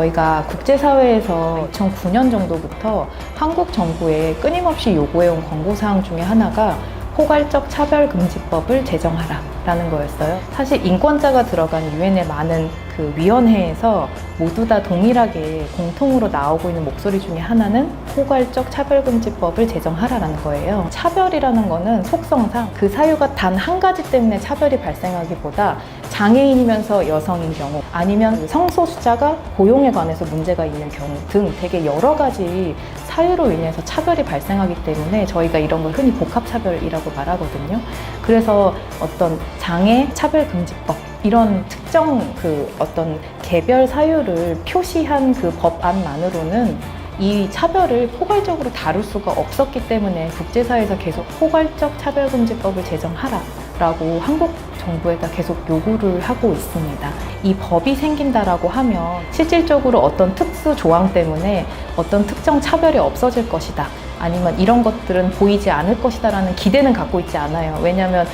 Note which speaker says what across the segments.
Speaker 1: 저희가 국제사회에서 2009년 정도부터 한국 정부에 끊임없이 요구해온 권고사항 중에 하나가 포괄적 차별금지법을 제정하라 라는 거였어요. 사실 인권자가 들어간 유엔의 많은 그 위원회에서 모두 다 동일하게 공통으로 나오고 있는 목소리 중에 하나는 포괄적 차별금지법을 제정하라라는 거예요. 차별이라는 거는 속성상 그 사유가 단 한 가지 때문에 차별이 발생하기보다 장애인이면서 여성인 경우 아니면 성소수자가 고용에 관해서 문제가 있는 경우 등 되게 여러 가지 사유로 인해서 차별이 발생하기 때문에 저희가 이런 걸 흔히 복합차별이라고 말하거든요. 그래서 어떤 장애 차별금지법 이런 특정 그 어떤 개별 사유를 표시한 그 법안만으로는 이 차별을 포괄적으로 다룰 수가 없었기 때문에 국제사회에서 계속 포괄적 차별금지법을 제정하라라고 한국 정부에다 계속 요구를 하고 있습니다. 이 법이 생긴다라고 하면 실질적으로 어떤 특수 조항 때문에 어떤 특정 차별이 없어질 것이다. 아니면 이런 것들은 보이지 않을 것이다 라는 기대는 갖고 있지 않아요. 왜냐하면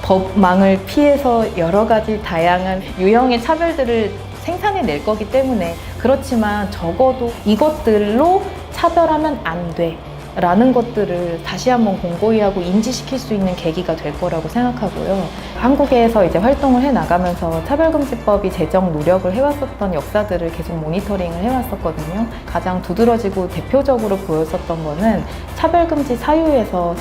Speaker 1: 법망을 피해서 여러 가지 다양한 유형의 차별들을 생산해낼 거기 때문에. 그렇지만 적어도 이것들로 차별하면 안 돼 라는 것들을 다시 한번 공고히 하고 인지시킬 수 있는 계기가 될 거라고 생각하고요. 한국에서 이제 활동을 해 나가면서 차별금지법이 제정 노력을 해왔었던 역사들을 계속 모니터링을 해왔었거든요. 가장 두드러지고 대표적으로 보였었던 거는 차별금지 사유에서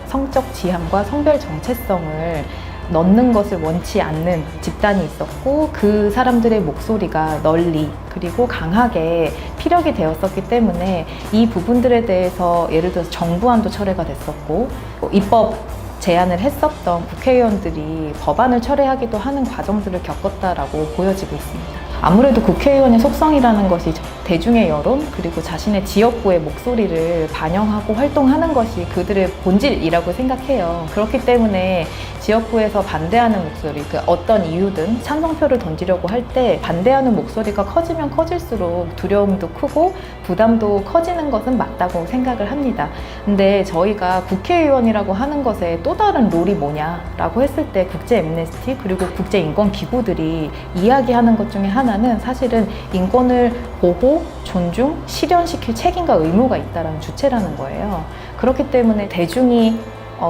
Speaker 1: 성적 지향과 성별 정체성을 넣는 것을 원치 않는 집단이 있었고 그 사람들의 목소리가 널리 그리고 강하게 피력이 되었었기 때문에 이 부분들에 대해서 예를 들어서 정부안도 철회가 됐었고 입법 제안을 했었던 국회의원들이 법안을 철회하기도 하는 과정들을 겪었다라고 보여지고 있습니다. 아무래도 국회의원의 속성이라는 것이 대중의 여론 그리고 자신의 지역구의 목소리를 반영하고 활동하는 것이 그들의 본질이라고 생각해요. 그렇기 때문에 지역구에서 반대하는 목소리, 그 어떤 이유든 찬성표를 던지려고 할 때 반대하는 목소리가 커지면 커질수록 두려움도 크고 부담도 커지는 것은 맞다고 생각을 합니다. 근데 저희가 국회의원이라고 하는 것에 또 다른 롤이 뭐냐라고 했을 때 국제 앰네스티 그리고 국제 인권 기구들이 이야기하는 것 중에 하나는 사실은 인권을 보호, 존중, 실현시킬 책임과 의무가 있다는 주체라는 거예요. 그렇기 때문에 대중이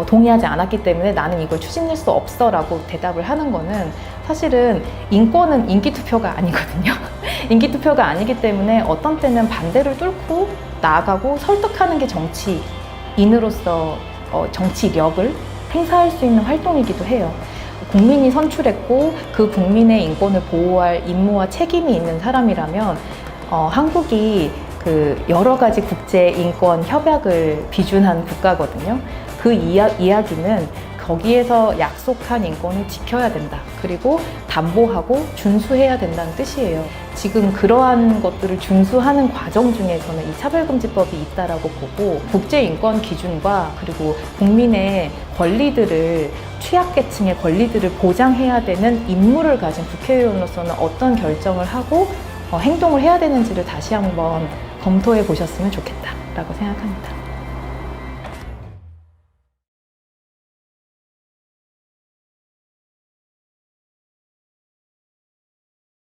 Speaker 1: 동의하지 않았기 때문에 나는 이걸 추진할 수 없어 라고 대답을 하는 거는 사실은 인권은 인기투표가 아니거든요. 인기투표가 아니기 때문에 어떤 때는 반대를 뚫고 나아가고 설득하는 게 정치인으로서 정치력을 행사할 수 있는 활동이기도 해요. 국민이 선출했고 그 국민의 인권을 보호할 임무와 책임이 있는 사람이라면 한국이 그 여러 가지 국제 인권 협약을 비준한 국가거든요. 그 이야기는 거기에서 약속한 인권을 지켜야 된다. 그리고 담보하고 준수해야 된다는 뜻이에요. 지금 그러한 것들을 준수하는 과정 중에서는 이 차별금지법이 있다라고 보고 국제인권 기준과 그리고 국민의 권리들을 취약계층의 권리들을 보장해야 되는 임무를 가진 국회의원으로서는 어떤 결정을 하고 행동을 해야 되는지를 다시 한번 검토해 보셨으면 좋겠다라고 생각합니다.